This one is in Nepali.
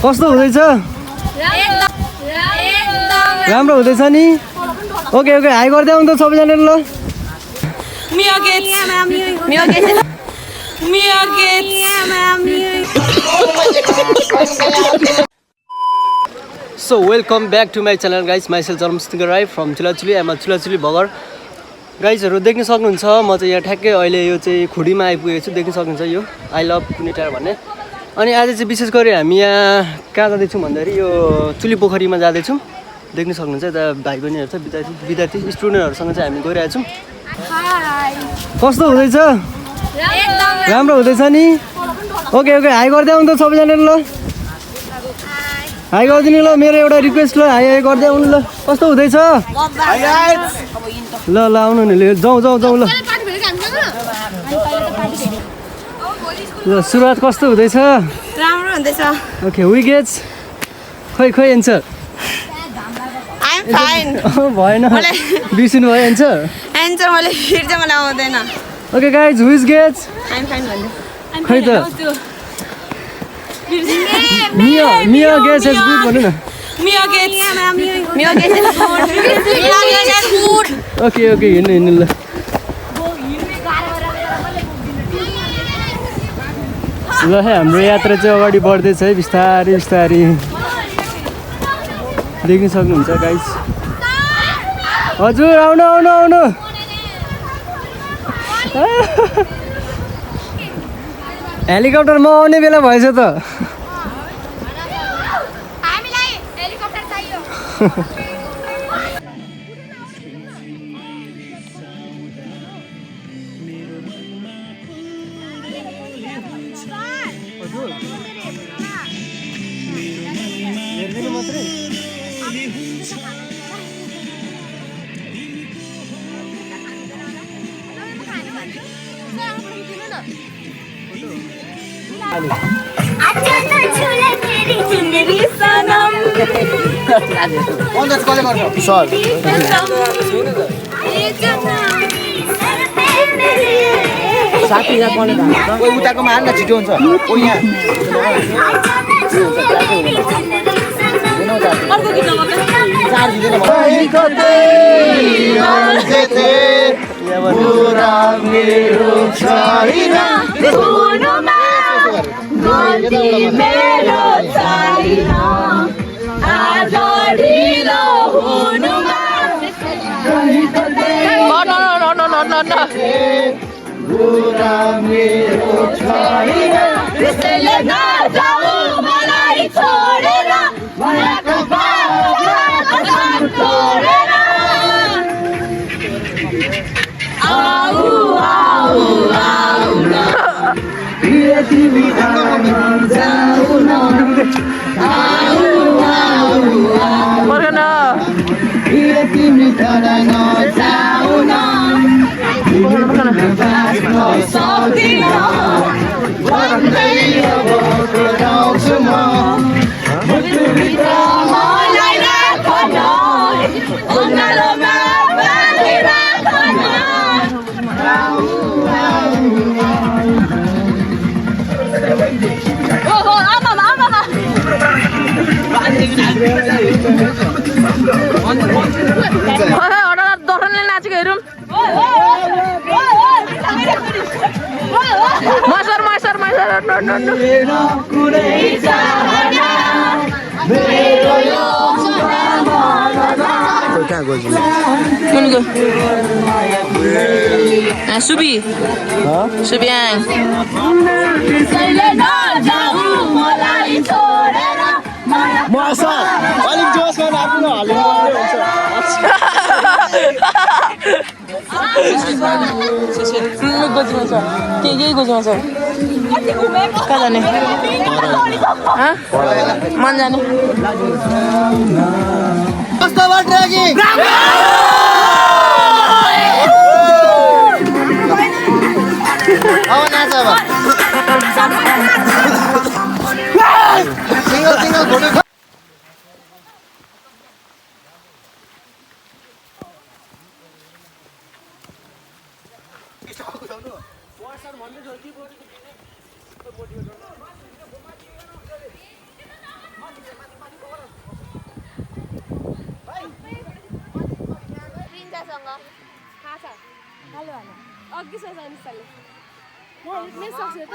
कस्तो हुँदैछ? राम्रो हुँदैछ नि? ओके ओके हाई गर्दै आउनु त सबैजनाले ल। So welcome back to my channel guys. Myself Jarmstinga Rai from Chulachuli. I'm a Chulachuli blogger. गाइजहरु देख्न सक्नुहुन्छ म चाहिँ यहाँ ठ्याक्कै अहिले यो चाहिँ खुडीमा आइपुगेको छु। देख्न सक्नुहुन्छ यो आई लभ कुनै टायर भन्ने। अनि आज चाहिँ विशेष गरी हामी यहाँ कहाँ जाँदैछौँ भन्दाखेरि यो चुली पोखरीमा जाँदैछौँ। देख्न सक्नुहुन्छ यता भाइ बहिनीहरु छ विद्यार्थी स्टुडेन्टहरुसँग चाहिँ हामी गइरहेछौँ। हाय कस्तो हुँदैछ? राम्रो हुँदैछ नि? ओके ओके हाई गर्दै आउनु त सबैजनाले ल। हाई गरिदिनु ल मेरो एउटा रिक्वेस्ट ल हाई हाई गर्दै आउनु ल। कस्तो हुँदैछ? ल ल आउनु नि जाउँ जाउँ जाउँ ल। ल सुरुवात कस्तो हुँदैछ? राम्रो हुँदैछ। ओके वी गेट्स खै खै एन्सर आई एम फाइन। भएन बिर्सिनु भयो एन्सर? एन्सर मैले फिर चाहिँ मलाई आउँदैन। Okay guys who is Gates? I am fine भन्नु। खै त मिया मिया गेट्स इज गुड भन्नु न। मिया Gates is good. Okay okay हिँड्नु हिँड्नु ल। ल है हाम्रो यात्रा चाहिँ अगाडि बढ्दैछ है बिस्तारै बिस्तारै। देख्न सक्नुहुन्छ गाइस। हजुर आउनु आउनु आउनु। हेलिकप्टरमा आउने बेला भएछ त। हामीलाई हेलिकप्टर चाहियो। हेर्दिनु मात्रै साथी यहाँ कले कोही उताको मान न छिटो हुन्छ कोही यहाँ त्यसैले नजाऊ मलाई छोडेर मलाई छोडेर आऊ आऊ आऊ न तिमी जाऊ न आऊ आऊ मर्गन तिमी टाढा नजाऊ न सक्दिन भन्दै अब कराउँछु म मुटुभित्र मलाई राख न ओनालोमा बाँधि राख न ओहो आमा आमा दर्शनले नाचेको हेरौँ। मसर मसर मसर सुबी सुबियाङ अलिक जोसमा आफ्नो गोजीमा छ के गोजीमा छ कहाँ जाने मन जाने कस्तो भयो ट्रेकिङ अब नाच अब सिंगल सिंगल फोटो प्रिन्सासँग थाहा छ हेलो हेलो अघि सोच अनुसारले सक्छु त